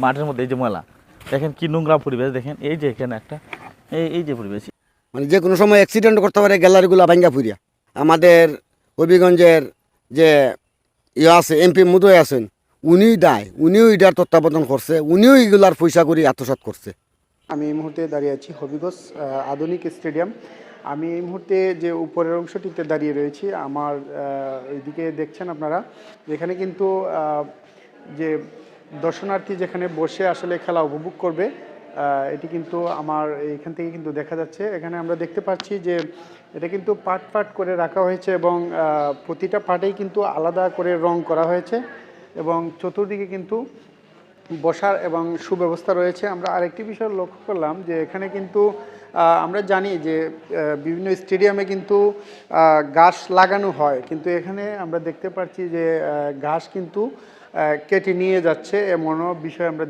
মাঠের মধ্যে এই যে ময়লা দেখেন, কি নোংরা পরিবেশ দেখেন, এই যে এখানে একটা এই যে পরিবেশ, মানে যে কোনো সময় অ্যাক্সিডেন্ট করতে পারে গ্যালারিগুলো ভাঙ্গা ফুরিয়া। আমাদের হবিগঞ্জের যে আছে এমপি মুদয় আছেন, উনিও এটার তত্ত্বাবধান করছে, উনিও এগুলার পয়সা করে আত্মসাৎ করছে। আমি এই মুহূর্তে দাঁড়িয়ে আছি হবিগঞ্জ আধুনিক স্টেডিয়াম। আমি এই মুহূর্তে যে উপরের অংশটিতে দাঁড়িয়ে রয়েছি, আমার এইদিকে দেখছেন আপনারা, যেখানে কিন্তু যে দর্শনার্থী যেখানে বসে আসলে খেলা উপভোগ করবে, এটি কিন্তু আমার এইখান থেকে কিন্তু দেখা যাচ্ছে। এখানে আমরা দেখতে পাচ্ছি যে এটা কিন্তু পাট পাট করে রাখা হয়েছে এবং প্রতিটা পাটেই কিন্তু আলাদা করে রং করা হয়েছে এবং চতুর্দিকে কিন্তু বসার এবং সুব্যবস্থা রয়েছে। আমরা আরেকটি বিষয় লক্ষ্য করলাম যে এখানে কিন্তু আমরা জানি যে বিভিন্ন স্টেডিয়ামে কিন্তু ঘাস লাগানো হয়, কিন্তু এখানে আমরা দেখতে পাচ্ছি যে ঘাস কিন্তু কেটে নিয়ে যাচ্ছে, এমনও বিষয় আমরা